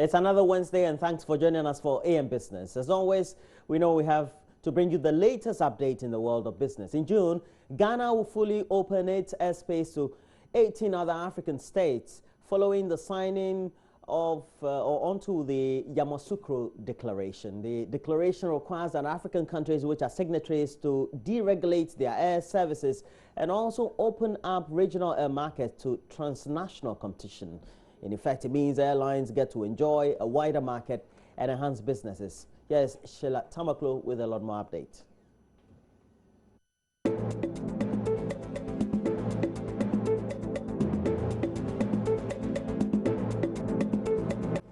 It's another Wednesday, and thanks for joining us for AM Business. As always, we know we have to bring you the latest update in the world of business. In June, Ghana will fully open its airspace to 18 other African states following the signing of or onto the Yamoussoukro Declaration. The declaration requires that African countries which are signatories to deregulate their air services and also open up regional air markets to transnational competition. In effect, it means airlines get to enjoy a wider market and enhance businesses. Yes, Sheila Tamaklo with a lot more updates.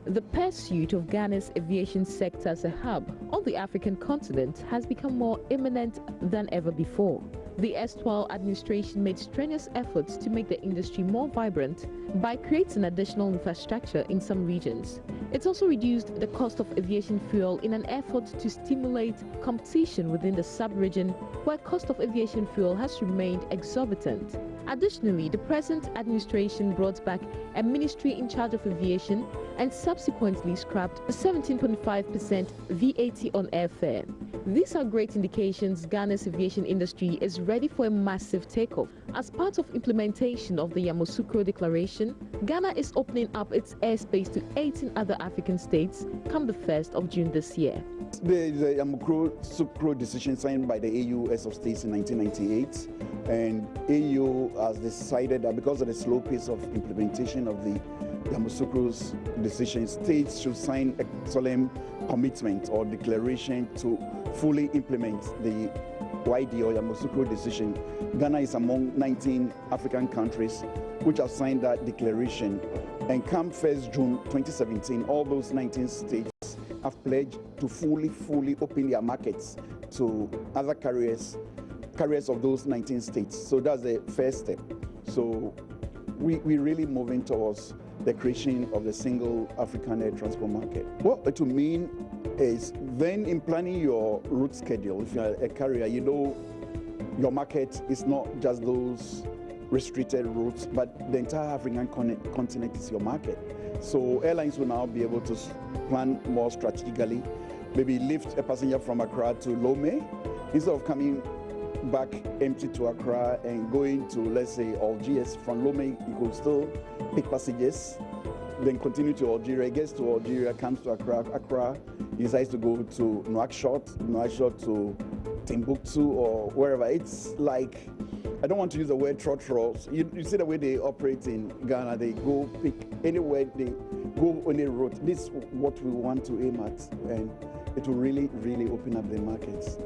The pursuit of Ghana's aviation sector as a hub on the African continent has become more imminent than ever before. The erstwhile administration made strenuous efforts to make the industry more vibrant by creating additional infrastructure in some regions. It's also reduced the cost of aviation fuel in an effort to stimulate competition within the sub-region where cost of aviation fuel has remained exorbitant. Additionally, the present administration brought back a ministry in charge of aviation and subsequently scrapped 17.5% VAT on airfare. These are great indications Ghana's aviation industry is ready for a massive takeoff. As part of implementation of the Yamoussoukro Declaration, Ghana is opening up its airspace to 18 other African states come the 1st of June this year. The Yamoussoukro decision signed by the AU Heads of States in 1998, and AU has decided that because of the slow pace of implementation of the Yamoussoukro's decision, states should sign a solemn commitment or declaration to fully implement the YD or Yamoussoukro decision. Ghana is among 19 African countries which have signed that declaration, and come 1st June 2017, all those 19 states have pledged to fully open their markets to other carriers of those 19 states. So that's the first step. So we're really moving towards the creation of the single African air transport market. What it will mean is then in planning your route schedule, if you're a carrier, you know your market is not just those restricted routes, but the entire African continent is your market. So airlines will now be able to plan more strategically, maybe lift a passenger from Accra to Lomé, instead of coming back empty to Accra and going to, let's say, Algiers. From Lomé, you could still pick passengers, then continue to Algeria, gets to Algeria, comes to Accra, he decides to go to Nouakchott to Timbuktu or wherever. It's like, I don't want to use the word trot. You see the way they operate in Ghana, they go pick anywhere, they go on a route. This is what we want to aim at, and it will really open up the markets.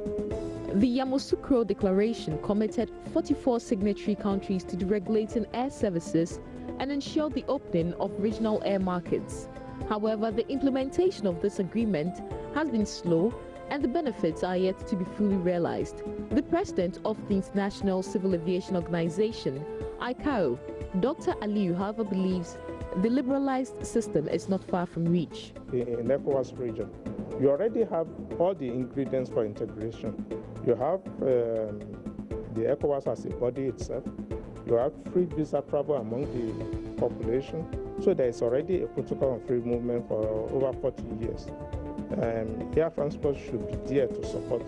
The Yamoussoukro Declaration committed 44 signatory countries to deregulating air services and ensure the opening of regional air markets. However, the implementation of this agreement has been slow and the benefits are yet to be fully realized. The president of the International Civil Aviation Organization, ICAO, Dr. Aliyu, however, believes the liberalized system is not far from reach. In the ECOWAS region, you already have all the ingredients for integration. You have the ECOWAS as a body itself. You have free visa travel among the population. So there is already a protocol on free movement for over 40 years. Air transport should be there to support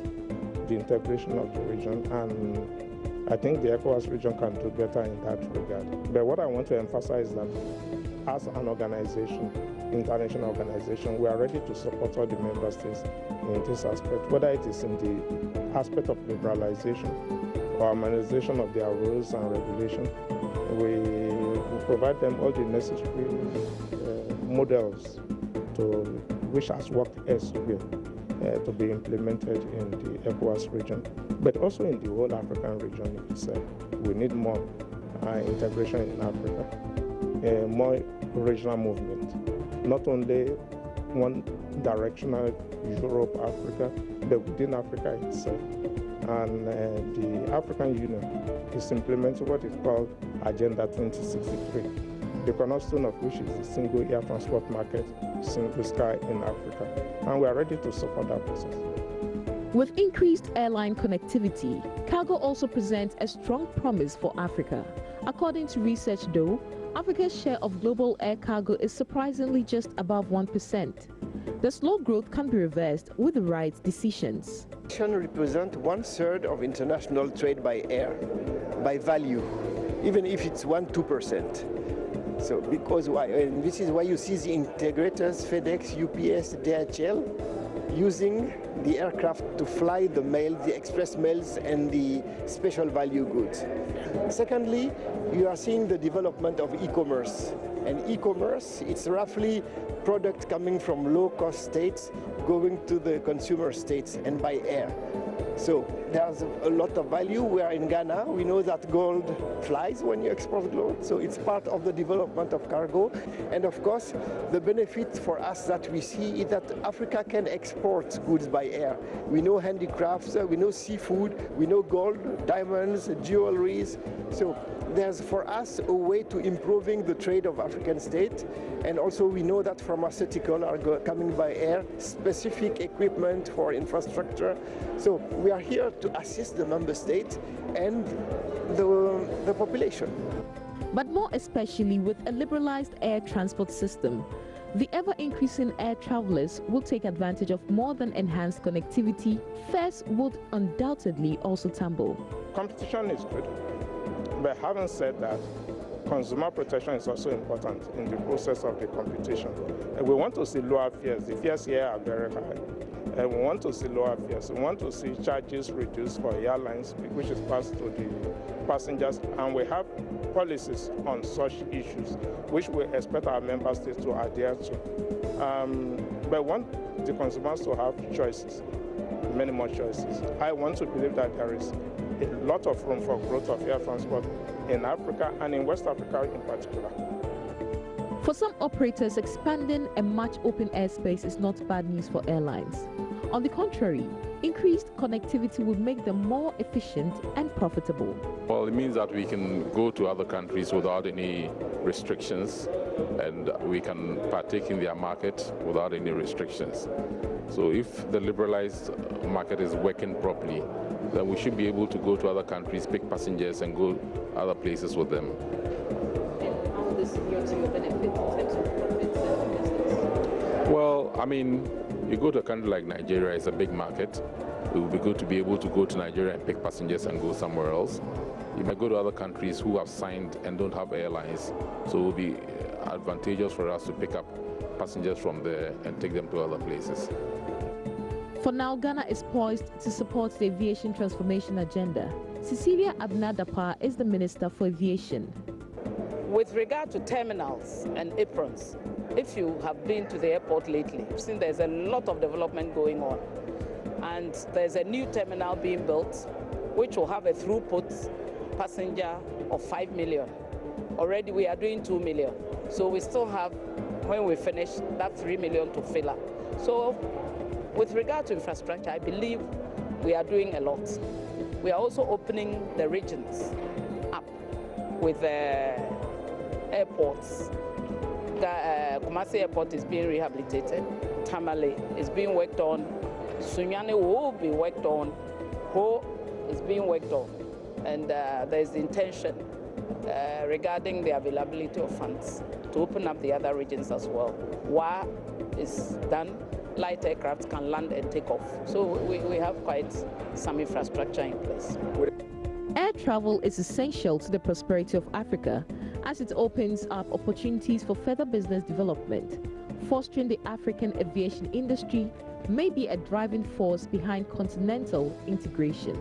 the integration of the region, and I think the ECOWAS region can do better in that regard. But what I want to emphasize is that as an organization, international organization, we are ready to support all the member states in this aspect, whether it is in the aspect of liberalization or harmonization of their rules and regulations. We will provide them all the necessary models which has worked elsewhere to be implemented in the ECOWAS region, but also in the whole African region itself. We need more integration in Africa, more regional movement, not only one directional Europe, Africa, but within Africa itself. And the African Union is implementing what is called Agenda 2063, the cornerstone of which is the single air transport market, single sky in Africa. And we are ready to support that process. With increased airline connectivity, cargo also presents a strong promise for Africa. According to research though, Africa's share of global air cargo is surprisingly just above 1%. The slow growth can be reversed with the right decisions. Aviation represents 1/3 of international trade by air, by value, even if it's 1–2%. So because why? And this is why you see the integrators, FedEx, UPS, DHL, using the aircraft to fly the mail, the express mails, and the special value goods. Secondly, you are seeing the development of e-commerce. And e-commerce, it's roughly product coming from low-cost states going to the consumer states and by air. So there's a lot of value. We are in Ghana. We know that gold flies when you export gold. So it's part of the development of cargo. And of course, the benefit for us that we see is that Africa can export goods by air. We know handicrafts, we know seafood, we know gold, diamonds, jewelries. So there's for us a way to improving the trade of African states, and also we know that pharmaceutical are coming by air, specific equipment for infrastructure. So we are here to assist the member states and the population. But more especially with a liberalized air transport system, the ever-increasing air travelers will take advantage of more than enhanced connectivity. Fares would undoubtedly also tumble. Competition is good. But having said that, consumer protection is also important in the process of the competition. And we want to see lower fares. The fares here are very high. And we want to see lower fares. We want to see charges reduced for airlines, which is passed to the passengers. And we have policies on such issues, which we expect our member states to adhere to. But we want the consumers to have choices, many more choices. I want to believe that there is a lot of room for growth of air transport in Africa and in West Africa in particular. For some operators, expanding a much open airspace is not bad news for airlines. On the contrary, increased connectivity would make them more efficient and profitable. Well, it means that we can go to other countries without any restrictions, and we can partake in their market without any restrictions. So if the liberalized market is working properly, then we should be able to go to other countries, pick passengers, and go other places with them. And how this yields you a benefit in terms of profits and business? Well, I mean, you go to a country like Nigeria, it's a big market. It would be good to be able to go to Nigeria and pick passengers and go somewhere else. You might go to other countries who have signed and don't have airlines, so it will be advantageous for us to pick up passengers from there and take them to other places. For now, Ghana is poised to support the aviation transformation agenda. Cecilia Abnadapa is the Minister for Aviation. With regard to terminals and aprons, if you have been to the airport lately, you've seen there's a lot of development going on. And there's a new terminal being built, which will have a throughput passenger of 5 million. Already we are doing 2 million. So we still have, when we finish, that 3 million to fill up. So with regard to infrastructure, I believe we are doing a lot. We are also opening the regions up with airports. Kumasi Airport is being rehabilitated. Tamale is being worked on. Sunyani will be worked on. Ho is being worked on. And there's the intention regarding the availability of funds to open up the other regions as well. Wa is done. Light aircraft can land and take off. So we have quite some infrastructure in place. Air travel is essential to the prosperity of Africa as it opens up opportunities for further business development. Fostering the African aviation industry may be a driving force behind continental integration.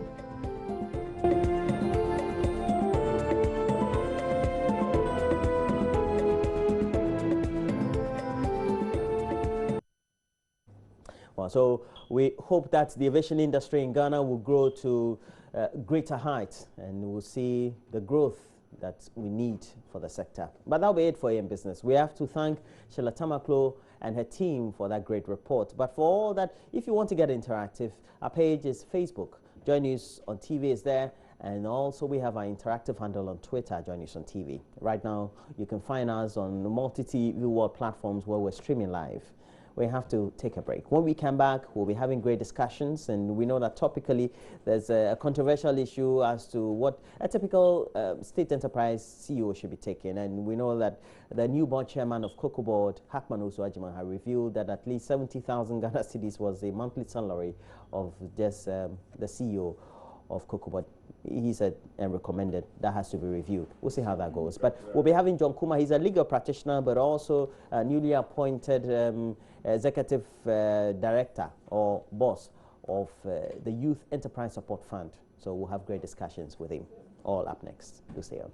Well, so we hope that the aviation industry in Ghana will grow to greater heights, and we'll see the growth that we need for the sector. But that'll be it for AM Business. We have to thank Sheila Tamaklo and her team for that great report. But for all that, if you want to get interactive, our page is Facebook. Join News on TV is there. And also we have our interactive handle on Twitter, Join News on TV. Right now, you can find us on multi-TV world platforms where we're streaming live. we have to take a break. When we come back, we'll be having great discussions, and we know that topically there's a controversial issue as to what a typical state enterprise CEO should be taking. And we know that the new board chairman of Cocoa Board, Hackman Osuajiman, had revealed that at least 70,000 Ghana cedis was the monthly salary of just the CEO of Cocoa Board. He said and recommended that has to be reviewed. We'll see how that goes. But we'll be having John Kuma. He's a legal practitioner, but also a newly appointed executive director or boss of the Youth Enterprise Support Fund. So we'll have great discussions with him. All up next. Do stay on.